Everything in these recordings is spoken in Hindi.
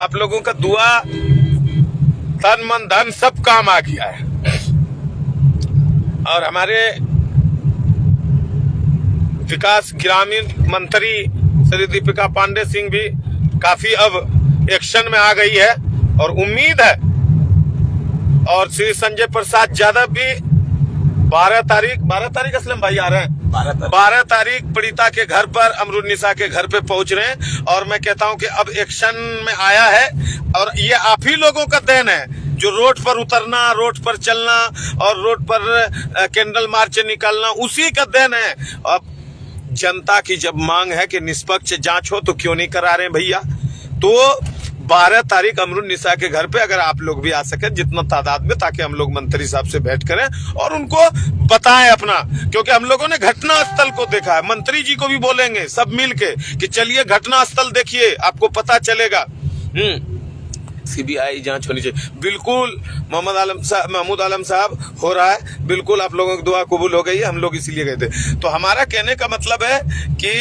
आप लोगों का दुआ, तन मन धन सब काम आ गया है। और हमारे विकास ग्रामीण मंत्री श्री दीपिका पांडे सिंह भी काफी अब एक्शन में आ गई है और उम्मीद है। और श्री संजय प्रसाद यादव भी 12 तारीख असलम भाई आ रहे हैं। 12 तारीख पीड़िता के घर पर, अमरुन्निसा के घर पे पहुंच रहे हैं। और मैं कहता हूं कि अब एक्शन में आया है और ये आप ही लोगों का देन है जो रोड पर उतरना, रोड पर चलना और रोड पर कैंडल मार्च निकालना, उसी का देन है। अब जनता की जब मांग है कि निष्पक्ष जांच हो तो क्यों नहीं करा रहे भैया। तो 12 तारीख अमरुन्निसा के घर पे अगर आप लोग भी आ सके जितना तादाद में, ताकि हम लोग मंत्री साहब से भेंट करें और उनको बताएं अपना, क्योंकि हम लोगों ने घटना स्थल को देखा है। मंत्री जी को भी बोलेंगे सब मिल के कि चलिए घटना स्थल देखिए, आपको पता चलेगा। सीबीआई जांच होनी चाहिए। बिल्कुल महमूद आलम साहब हो रहा है, बिल्कुल आप लोगों की दुआ कबूल हो गई है, हम लोग इसीलिए गए थे। तो हमारा कहने का मतलब है कि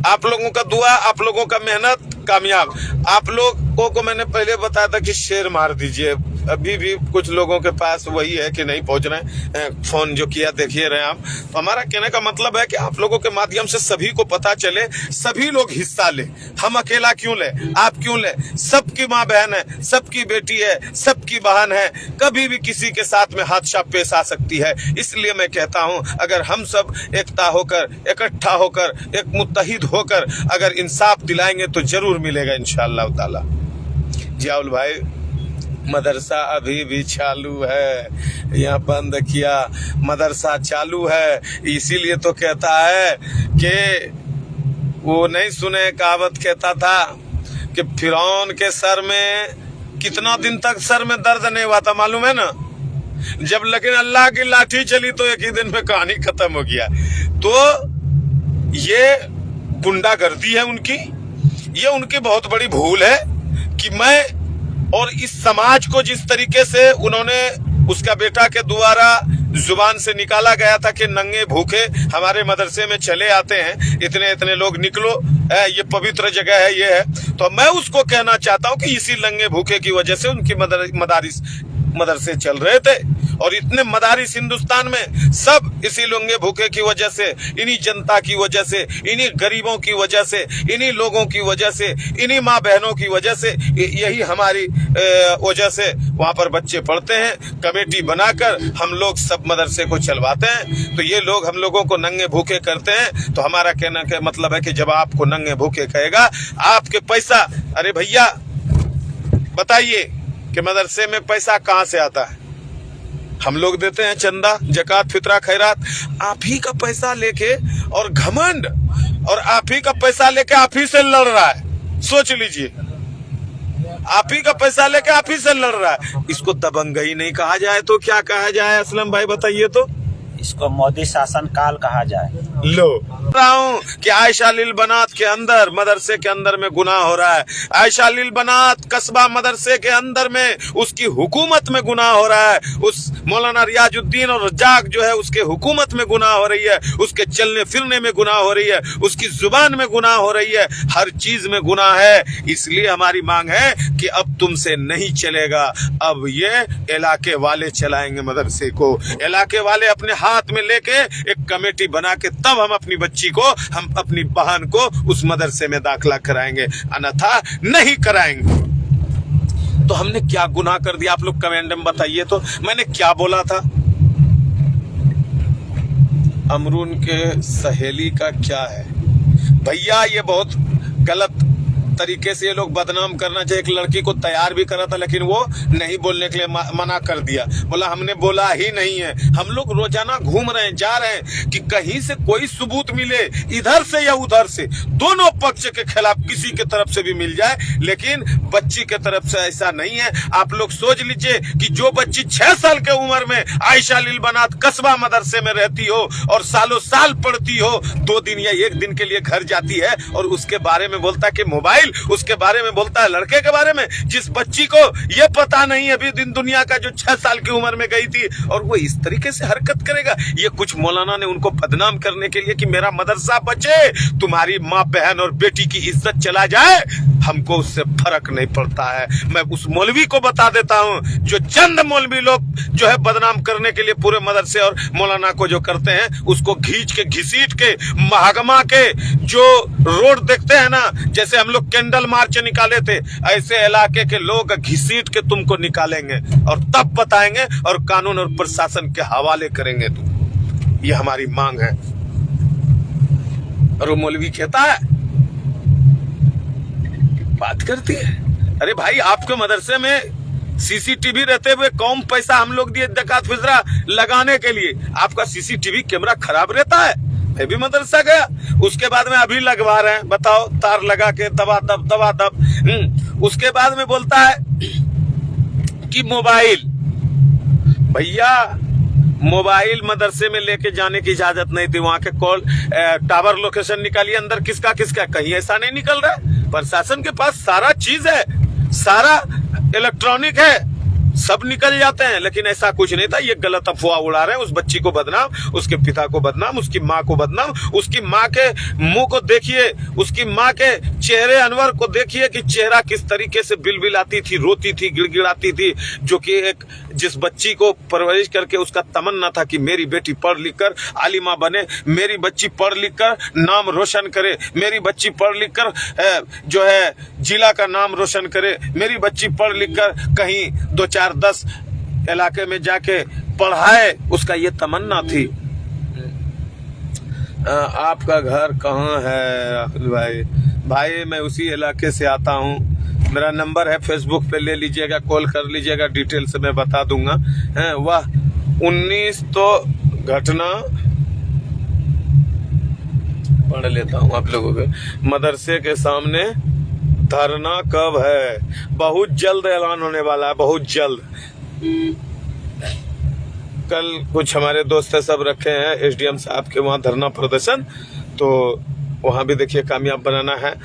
आप लोगों का दुआ, आप लोगों का मेहनत कामयाब। आप लोगों को मैंने पहले बताया था कि शेयर मार दीजिए, अभी भी कुछ लोगों के पास वही है कि नहीं पहुंच रहे हैं। फोन जो किया देखिए रहे आप। तो हमारा कहने का मतलब है कि आप लोगों के माध्यम से सभी को पता चले, सभी लोग हिस्सा ले। हम अकेला क्यों ले, आप क्यों ले? सबकी माँ बहन है, सबकी बेटी है, सबकी बहन है, कभी भी किसी के साथ में हादसा पेश आ सकती है। इसलिए मैं कहता हूं अगर हम सब एकता होकर, इकट्ठा होकर, एक मुत्तहिद होकर अगर इंसाफ दिलाएंगे तो जरूर मिलेगा इंशाअल्लाह ताला। जियाउल भाई, मदरसा अभी भी चालू है, यहाँ बंद किया, मदरसा चालू है। इसीलिए तो कहता है कि वो नहीं सुने, कहावत कहता था कि फिरौन के सर में कितना दिन तक सर में दर्द नहीं हुआ था मालूम है ना, जब लेकिन अल्लाह की लाठी चली तो एक ही दिन में कहानी खत्म हो गया। तो ये गुंडागर्दी है उनकी, ये उनकी बहुत बड़ी भूल है कि मैं और इस समाज को जिस तरीके से उन्होंने, उसका बेटा के द्वारा जुबान से निकाला गया था कि नंगे भूखे हमारे मदरसे में चले आते हैं, इतने इतने लोग निकलो, ये पवित्र जगह है, ये है। तो मैं उसको कहना चाहता हूं कि इसी नंगे भूखे की वजह से उनकी मदरसे चल रहे थे। और इतने मदारिस हिंदुस्तान में सब इसी लंगे भूखे की वजह से, इन्हीं जनता की वजह से, इन्हीं गरीबों की वजह से, इन्हीं लोगों की वजह से, इन्हीं माँ बहनों की वजह से, यही हमारी वजह से वहां पर बच्चे पढ़ते हैं। कमेटी बनाकर हम लोग सब मदरसे को चलवाते हैं। तो ये लोग हम लोगों को नंगे भूखे करते हैं। तो हमारा कहना का मतलब है कि जब आपको नंगे भूखे कहेगा, आपके पैसा, अरे भैया बताइए कि मदरसे में पैसा कहाँ से आता है? हम लोग देते हैं चंदा, जकात, फितरा, खैरात। आप ही का पैसा लेके और घमंड, और आप ही का पैसा लेके आप ही से लड़ रहा है। सोच लीजिए, आप ही का पैसा लेके आप ही से लड़ रहा है। इसको दबंगई नहीं कहा जाए तो क्या कहा जाए असलम भाई बताइए तो? इसको मोदी शासन काल कहा जाए। लो रहा हूँ कि आयशा लील बनात के अंदर, मदरसे के अंदर में गुनाह हो रहा है। आयशा लील बनात कस्बा मदरसे के अंदर में उसकी हुकूमत में गुनाह हो रहा है। उस मौलाना रियाजुद्दीन और रज्जाक जो है उसके हुकूमत में गुनाह हो रही है, उसके चलने फिरने में गुनाह हो रही है, उसकी जुबान में गुनाह हो रही है, हर चीज में गुनाह है। इसलिए हमारी मांग है कि अब तुमसे नहीं चलेगा, अब ये इलाके वाले चलाएंगे मदरसे को। इलाके वाले अपने हाथ में लेके एक कमेटी बना के तब हम अपनी बच्ची को, हम अपनी बहन को उस मदरसे में दाखिला कराएंगे, अन्यथा नहीं कराएंगे। तो हमने क्या गुनाह कर दिया आप लोग कमेंट में बताइए तो। मैंने क्या बोला था? अमरून के सहेली का क्या है भैया? ये बहुत गलत तरीके से ये लोग बदनाम करना चाहिए। एक लड़की को तैयार भी करा था लेकिन वो नहीं बोलने के लिए मना कर दिया, बोला हमने बोला ही नहीं है। हम लोग रोजाना घूम रहे हैं, जा रहे हैं कि कहीं से कोई सबूत मिले, इधर से या उधर से, दोनों पक्ष के खिलाफ किसी के तरफ से भी मिल जाए, लेकिन बच्ची के तरफ से ऐसा नहीं है। आप लोग सोच लीजिए कि जो बच्ची 6 साल के उम्र में आयशा लील बनात कस्बा मदरसे में रहती हो और सालों साल पढ़ती हो, 2 दिन या 1 दिन के लिए घर जाती है और उसके बारे में बोलता कि मोबाइल मोबाइल, उसके बारे में बोलता है लड़के के बारे में, जिस बच्ची को ये पता नहीं अभी दिन दुनिया का, जो 6 साल की उम्र में गई थी, और वो इस तरीके से हरकत करेगा। ये कुछ मौलाना ने उनको बदनाम करने के लिए कि मेरा मदरसा बचे, तुम्हारी माँ बहन और बेटी की इज्जत चला जाए, हमको उससे फर्क नहीं पड़ता है। मैं उस मौलवी को बता देता हूं, जो चंद मौलवी लोग जो है बदनाम करने के लिए पूरे मदरसे और मौलाना को जो करते हैं, उसको घींच के घसीट के महकमा के जो रोड देखते हैं ना, जैसे हम लोग कैंडल मार्च निकाले थे, ऐसे इलाके के लोग घसीट के तुमको निकालेंगे और तब बताएंगे और कानून और प्रशासन के हवाले करेंगे तुम। ये हमारी मांग है। और वो मौलवी कहता है, बात करती है, अरे भाई आपके मदरसे में सीसीटीवी रहते हुए कौन पैसा हम लोग दिए ज़कात फितरा लगाने के लिए, आपका सीसीटीवी कैमरा खराब रहता है। मैं भी मदरसा गया, उसके बाद में अभी लगवा रहे हैं, बताओ, तार लगा के दबा दब। उसके बाद में बोलता है कि मोबाइल, भैया मोबाइल मदरसे में लेके जाने की इजाजत नहीं थी। वहां के कॉल टावर लोकेशन निकालिए, अंदर किसका किसका, कहीं ऐसा नहीं निकल रहा है। प्रशासन के पास सारा चीज है, सारा इलेक्ट्रॉनिक है, सब निकल जाते हैं, लेकिन ऐसा कुछ नहीं था। ये गलत अफवाह उड़ा रहे हैं। उस बच्ची को बदनाम, उसके पिता को बदनाम, उसकी माँ को बदनाम। उसकी माँ के मुंह को देखिए, उसकी माँ के चेहरे अनवर को देखिए कि चेहरा किस तरीके से बिलबिलाती थी, रोती थी, गिड़गिड़ाती थी। जो कि एक जिस बच्ची को परवरिश करके उसका तमन्ना था कि मेरी बेटी पढ़ लिख कर आलिमा बने, मेरी बच्ची पढ़ लिख कर नाम रोशन करे, मेरी बच्ची पढ़ लिख कर जो है जिला का नाम रोशन करे, मेरी बच्ची पढ़ लिख कर कहीं 2-4-10 इलाके में जाके पढ़ाए, उसका ये तमन्ना थी। आपका घर कहाँ है राहुल भाई? भाई मैं उसी इलाके से आता हूँ, मेरा नंबर है, फेसबुक पे ले लीजिएगा, कॉल कर लीजिएगा, डिटेल से मैं बता दूंगा। वह 19 तो घटना पढ़ लेता हूँ आप लोगों के। मदरसे के सामने धरना कब है? बहुत जल्द ऐलान होने वाला है, बहुत जल्द। कल कुछ हमारे दोस्त सब रखे हैं एसडीएम साहब के वहाँ धरना प्रदर्शन, तो वहाँ भी देखिए कामयाब बनाना है।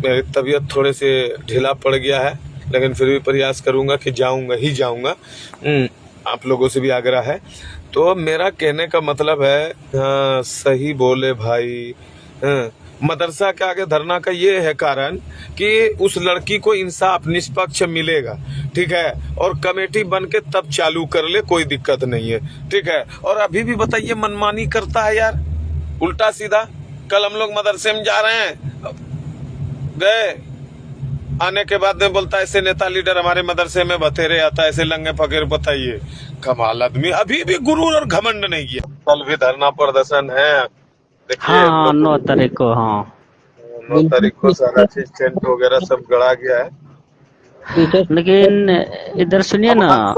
मेरी तबीयत थोड़े से ढीला पड़ गया है, लेकिन फिर भी प्रयास करूंगा कि जाऊंगा ही जाऊंगा। आप लोगों से भी आग्रह है। तो मेरा कहने का मतलब है, सही बोले भाई। मदरसा के आगे धरना का ये है कारण कि उस लड़की को इंसाफ निष्पक्ष मिलेगा, ठीक है, और कमेटी बन के तब चालू कर ले, कोई दिक्कत नहीं है, ठीक है। और अभी भी बताइए मनमानी करता है यार, उल्टा सीधा। कल हम लोग मदरसे में जा रहे हैं, गए, आने के बाद में बोलता है ऐसे नेता लीडर हमारे मदरसे में बतेरे आता है, ऐसे लंगे फकीर। बताइए, कमाल आदमी, अभी भी गुरूर और घमंड नहीं किया। कल भी धरना प्रदर्शन है, देखिए। हाँ 9 तारीख को, हाँ 9 तारीख को सारा चीज टेंट वगैरह सब गड़ा गया है। लेकिन इधर सुनिए ना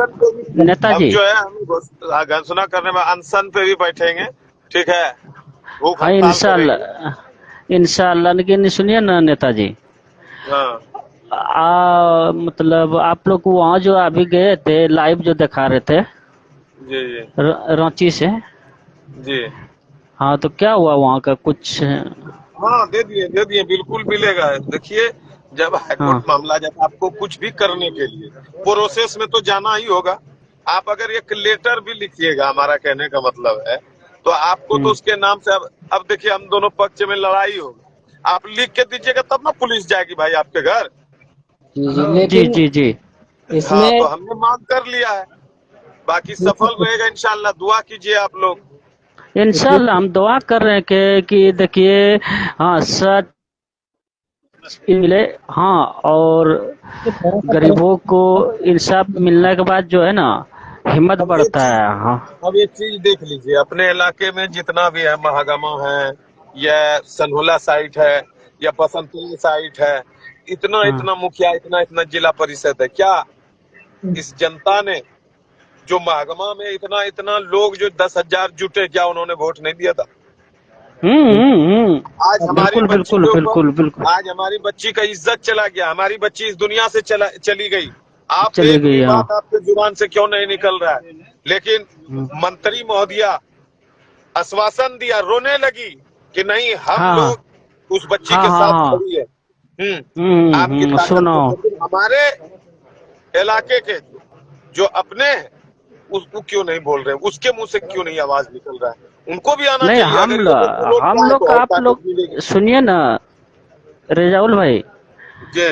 नेताजी, जो है हम घोषणा करने में अनशन पे भी बैठेंगे, ठीक है। हाँ इंशाल्लाह। लेकिन सुनिए ना नेताजी, हाँ मतलब आप लोग वहाँ जो अभी गए थे, लाइव जो दिखा रहे थे जी रांची से जी, हाँ, तो क्या हुआ वहाँ का कुछ? हाँ दे दिए बिल्कुल मिलेगा। देखिए, जब हाईकोर्ट मामला, जब आपको कुछ भी करने के लिए प्रोसेस में तो जाना ही होगा। आप अगर एक लेटर भी लिखिएगा, हमारा कहने का मतलब है, तो आपको तो उसके नाम से अब देखिए हम दोनों पक्ष में लड़ाई होगी, आप लिख के दीजिएगा तब ना पुलिस जाएगी भाई आपके घर। जी। इसमें हाँ, तो हमने मांग कर लिया है, बाकी सफल रहेगा इंशाल्लाह। दुआ कीजिए आप लोग। इंशाल्लाह हम दुआ कर रहे हैं कि देखिए, हाँ सच मिले, हाँ, और गरीबों को इंसाफ मिलने के बाद जो है ना, हिम्मत बढ़ता है। हाँ, अब एक चीज देख लीजिए, अपने इलाके में जितना भी है, महागमा है या सनहुला साइट है या बसंतपुर साइट है, इतना मुखिया, इतना जिला परिषद है, क्या इस जनता ने जो महागमा में इतना लोग जो 10,000 जुटे, क्या उन्होंने वोट नहीं दिया था? आज हमारी बिल्कुल आज हमारी बच्ची का इज्जत चला गया, हमारी बच्ची इस दुनिया से चली गई। आप बात आपके जुबान से क्यों नहीं निकल रहा है? लेकिन मंत्री महोदया आश्वासन दिया, रोने लगी कि नहीं, हम लोग उस बच्ची के साथ खड़ी है। आपकी ताकत सुनो। को, लेकिन हमारे इलाके के जो अपने हैं उसको क्यों नहीं बोल रहे हैं, उसके मुंह से क्यों नहीं आवाज निकल रहा है, उनको भी आना नहीं, चाहिए। अगर ये लोग बोल हम रहा है लोग तो और आप ताकत लोग मिलेगी। सुनिए ना रेजाउल भाई। जी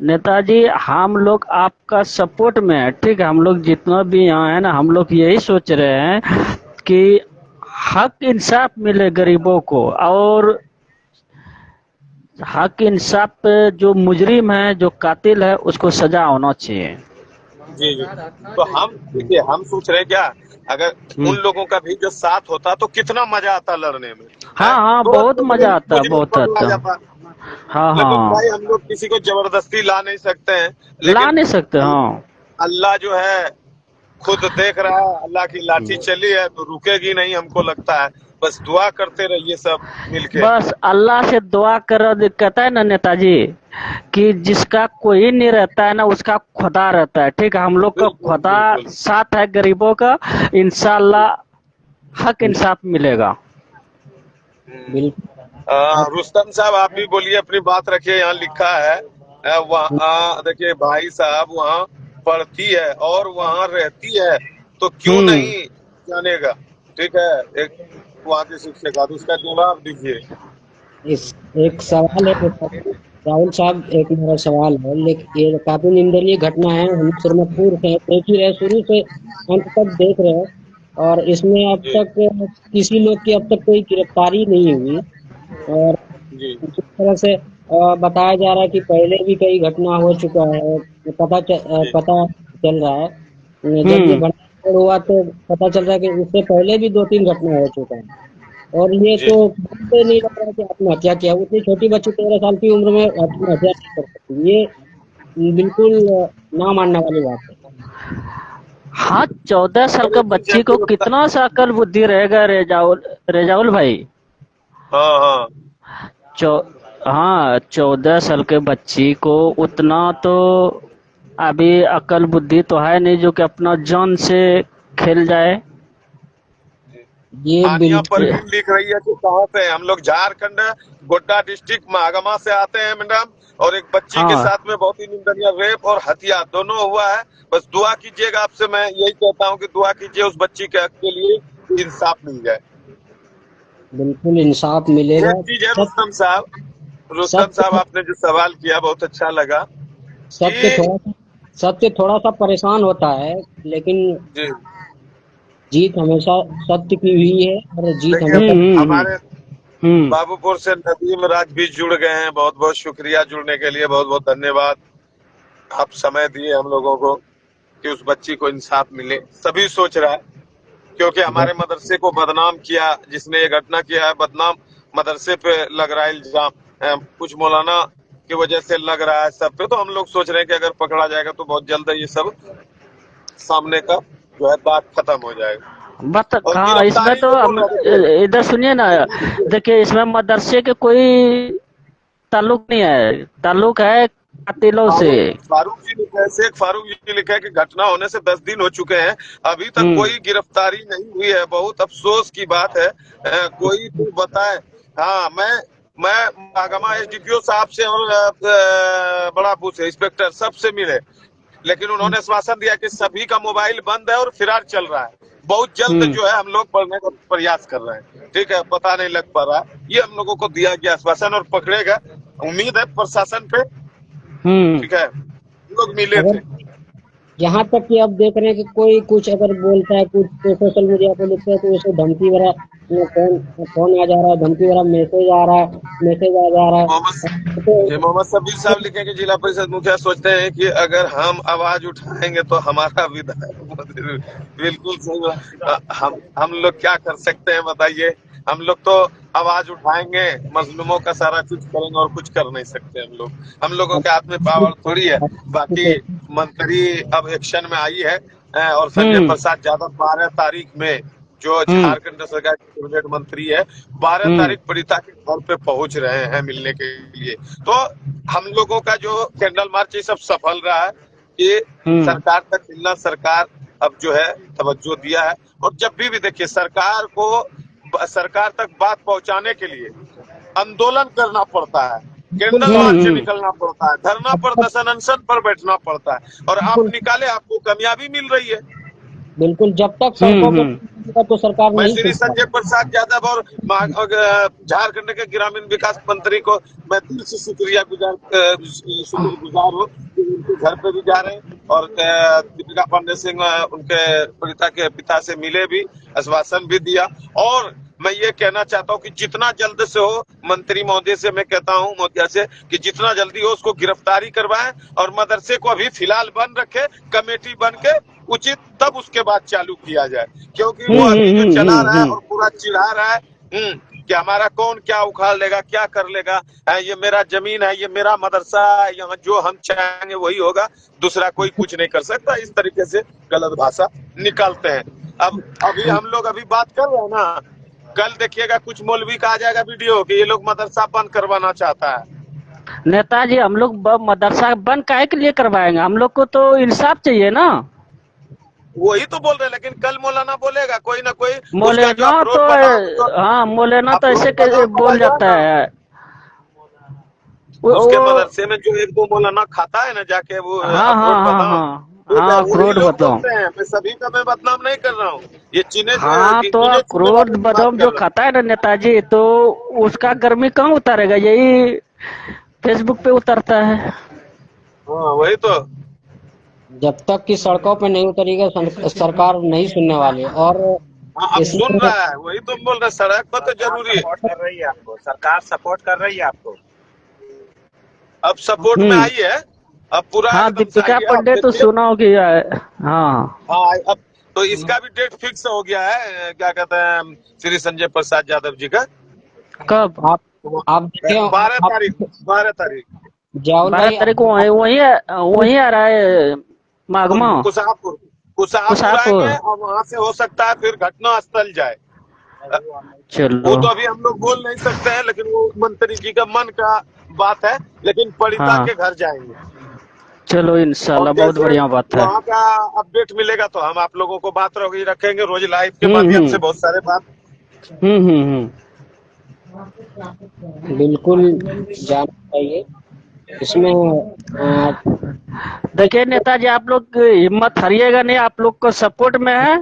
नेताजी, हम लोग आपका सपोर्ट में है, ठीक है। हम लोग जितना भी यहाँ है ना, हम लोग यही सोच रहे हैं कि हक इंसाफ मिले गरीबों को, और हक इंसाफ पे जो मुजरिम है, जो कातिल है, उसको सजा होना चाहिए। जी जी। तो हम देखिए, हम सोच रहे हैं क्या, अगर उन हम्म। लोगों का भी जो साथ होता तो कितना मजा आता लड़ने में, है हाँ हाँ, तो बहुत मजा आता, मुझे बहुत पकड़ा आता। जाता। हाँ लेकिन हाँ, भाई हम लोग किसी को जबरदस्ती ला नहीं सकते हैं, ला लेकिन नहीं सकते। अल- हाँ। अल्लाह जो है खुद देख रहा है, अल्लाह की लाठी चली है तो रुकेगी नहीं, हमको लगता है। बस दुआ करते रहिए सब मिलके। बस अल्लाह से दुआ करो। कहता है ना नेताजी कि जिसका कोई नहीं रहता है ना, उसका खुदा रहता है, ठीक है। हम लोग का बिल्कुल खुदा बिल्कुल। साथ है गरीबों का। इंशाल्लाह हक इंसाफ मिलेगा। बिल्कुल। आप रुस्तम साहब आप भी बोलिए, अपनी बात रखिए। यहाँ लिखा है वहाँ देखिए भाई साहब, वहाँ पढ़ती है और वहाँ रहती है तो क्यों हम्म। नहीं जानेगा। ठीक है, एक वहाँ की शिक्षक, आप उसका जवाब दीजिए। इस एक सवाल है राहुल साहब, एक मेरा सवाल है। लेकिन ये काफी निंदनीय घटना है, हम श्रीमतपुर से देख ही रहे, शुरू से अंत तक देख रहे हैं। और इसमें अब जी तक किसी लोग की अब तक कोई गिरफ्तारी नहीं हुई। और जी इस तरह से बताया जा रहा है कि पहले भी कई घटना हो चुका है। जी पता चल रहा है, जब ये हम्म। भंडाफोड़ हुआ तो पता चल रहा है कि इससे पहले भी दो तीन घटना हो चुका है। और ये जी। तो मुझे नहीं लग रहा कि आत्महत्या किया। उतनी छोटी बच्ची 13 साल की उम्र में आत्महत्या नहीं कर सकती। ये बिल्कुल ना मानने वाली बात है। हाँ, 14 साल और का एक चीज बच्ची को जल्दी बता। कितना सा अकल बुद्धि रहेगा रेजाउल, रेजाउल भाई। हाँ हाँ। चौ हाँ, 14 साल के बच्ची को उतना तो अभी अकल बुद्धि तो है नहीं जो कि अपना जान से खेल जाए। ये आनिया बिल्कुल। परवीन लिख रही है कि कहाँ से हैं? हम लोग झारखंड गोड्डा डिस्ट्रिक्ट महागमा से आते हैं मैडम। और एक बच्ची के हाँ, साथ में बहुत ही निंदनीय रेप और हत्या दोनों हुआ है। बस दुआ कीजिएगा, आपसे मैं यही कहता हूँ कि दुआ कीजिए उस बच्ची के हक के लिए कि इंसाफ मिल जाए। बिल्कुल इंसाफ मिलेगा। एक चीज है सब रुस्तम साहब सबसे आपने जो सवाल किया बहुत अच्छा लगा कि सबसे थोड़ा सा सबसे थोड़ा सा परेशान होता है, लेकिन जी जीत हमेशा सत्य की हुई है, और जीत देखिए, हमेशा। हम्म। हमारे हम्म। बाबूपुर से नदीम राज भी जुड़ गए हैं, बहुत बहुत शुक्रिया जुड़ने के लिए, बहुत बहुत धन्यवाद। आप समय दिए हम लोगों को कि उस बच्ची को इंसाफ मिले। सभी सोच रहा है, क्योंकि हमारे मदरसे को बदनाम किया, जिसने ये घटना किया है बदनाम मदरसे पे लग रहा है इल्जाम। कुछ मौलाना की वजह से लग रहा है सब पे। तो हम लोग सोच रहे हैं कि अगर पकड़ा जाएगा तो बहुत जल्द ये सब सामने का जो है बात खत्म हो जाएगा। बट और हाँ, इसमें गिरफ्तारी तो जो बोल रहा है, देखिए इधर सुनिए ना। जल्दी देखिए। देखिए, इसमें मदरसे के कोई ताल्लुक नहीं है, ताल्लुक है कातिलों से। फारूक फारूक जी लिखा है, शेख फारूक जी लिखा है कि घटना होने से 10 दिन हो चुके हैं, अभी तक हम्म। कोई गिरफ्तारी नहीं हुई है। बहुत अफसोस की बात है। कोई तो बताए। हाँ, मैं महागमा एसडीपीओ साहब से और बड़ा पूछ इंस्पेक्टर सबसे मिले, लेकिन उन्होंने आश्वासन दिया कि सभी का मोबाइल बंद है और फिरार चल रहा है। बहुत जल्द हम्म। जो है हम लोग पढ़ने का प्रयास कर रहे हैं। ठीक है, पता नहीं लग पा रहा है, ये हम लोगों को दिया गया आश्वासन और पकड़ेगा। उम्मीद है प्रशासन पे। हम्म। ठीक है, हम लोग मिले थे। अगर यहाँ तक कि अब देख रहे हैं कि कोई कुछ अगर बोलता है, कुछ तो सोशल मीडिया पे लिखते हैं तो उसे धमकी भरा फोन फोन आ जा रहा है, धमकी भरा मैसेज आ रहा है, मैसेज आ जा रहा है। मोहम्मद सबीर साहब लिखे कि जिला परिषद मुखिया सोचते हैं कि अगर हम आवाज उठाएंगे तो हमारा विधायक बिल्कुल सही बात। हम लोग क्या कर सकते हैं बताइए। हम लोग तो आवाज उठाएंगे, मजलूमों का सारा कुछ करेंगे, और कुछ कर नहीं सकते हम लोग। हम लोगों के हाथ में पावर थोड़ी है। बाकी मंत्री अब एक्शन में आई है। और संजय हम्म। प्रसाद यादव 12 तारीख में, जो हम्म। झारखंड सरकार के कैबिनेट मंत्री है, 12 तारीख हम्म। पीड़िता के घर पे पहुंच रहे हैं मिलने के लिए। तो हम लोगों का जो कैंडल मार्च ये सब सफल रहा है कि हम्म। सरकार तक मिलना, सरकार अब जो है तवज्जो दिया है। और जब भी देखिए सरकार को सरकार तक बात पहुंचाने के लिए आंदोलन करना पड़ता है। कैंडल मार्च से निकलना पड़ता है, धरना प्रदर्शन अनशन पर बैठना पड़ता है, और आप निकाले, आपको कामयाबी मिल रही है। बिल्कुल, जब तक सड़कों पर तो सरकार मैं नहीं श्री सुनता। संजय प्रसाद यादव और झारखंड के ग्रामीण विकास मंत्री को मैं दिल से शुक्रगुजार हूँ कि उनके घर पे भी जा रहे हैं, और दीपिका पांडे सिंह उनके पिता के पिता से मिले भी, आश्वासन भी दिया। और मैं ये कहना चाहता हूँ कि जितना जल्द से हो, मंत्री महोदय से मैं कहता हूँ, महोदय से, कि जितना जल्दी हो उसको गिरफ्तारी करवाएं, और मदरसे को अभी फिलहाल बंद रखे, कमेटी बन के उचित, तब उसके बाद चालू किया जाए, क्योंकि वो अभी जो चला रहा है और पूरा चिढ़ा रहा है कि हमारा कौन क्या उखाड़ लेगा, क्या कर लेगा, ये मेरा जमीन है, ये मेरा मदरसा है, यहाँ जो हम चाहेंगे वही होगा, दूसरा कोई कुछ नहीं कर सकता, इस तरीके से गलत भाषा निकालते हैं। अब अभी हम लोग अभी बात कर रहे हैं ना, कल देखिएगा कुछ मौलवी का आ जाएगा वीडियो कि ये लोग मदरसा बंद करवाना चाहता है। नेताजी, हम लोग मदरसा बंद काहे के लिए करवाएंगे? हम लोग को तो इंसाफ चाहिए ना। वही तो बोल रहे हैं, लेकिन कल मौलाना बोलेगा, कोई ना कोई मौलाना तो हाँ, मौलाना तो ऐसे कैसे बोल जाता है। उसके मदरसे में जो एक दो मौलाना खाता है ना जाके, वो हाँ अखरोट बदाम, मैं सभी का मैं बदनाम नहीं कर रहा हूँ, ये चीने हाँ, तो अखरोट बदाम जो खाता है ना नेताजी, तो उसका गर्मी कहाँ उतारेगा? यही फेसबुक पे उतरता है। हाँ, वही तो। जब तक कि सड़कों पे नहीं उतरेगा सरकार नहीं सुनने वाली। और अब सुन रहा है, वही तो बोल रहे, सड़क पर तो जरूरी है। सपोर्ट कर रही है आपको, सरकार सपोर्ट कर रही है आपको, अब सपोर्ट में आई है, अब पूरा। हाँ, दीपिका पांडे तो सुना हो गया है। हाँ, अब तो इसका भी डेट फिक्स हो गया है, क्या कहते हैं, श्री संजय प्रसाद यादव जी का। कब? आप देखें, 12 तारीख जावल भाई 12 तारीख को वही आ रहा है मागमा, कुशापुर आएंगे, और वहाँ से हो सकता है फिर घटना स्थल जाए। चलो, वो तो अभी हम लोग बोल नहीं सकते हैं, लेकिन वो मंत्री जी का मन का बात है, लेकिन पड़िता के घर जाएंगे। चलो इंशाल्लाह, बहुत बढ़िया बात है। वहाँ का अपडेट मिलेगा तो हम आप लोगों को बात रखेंगे रोज लाइव के माध्यम से, बहुत सारे बात। बिल्कुल जाना चाहिए इसमें। देखिए नेताजी, आप लोग हिम्मत हारिएगा नहीं, आप लोग को सपोर्ट में है।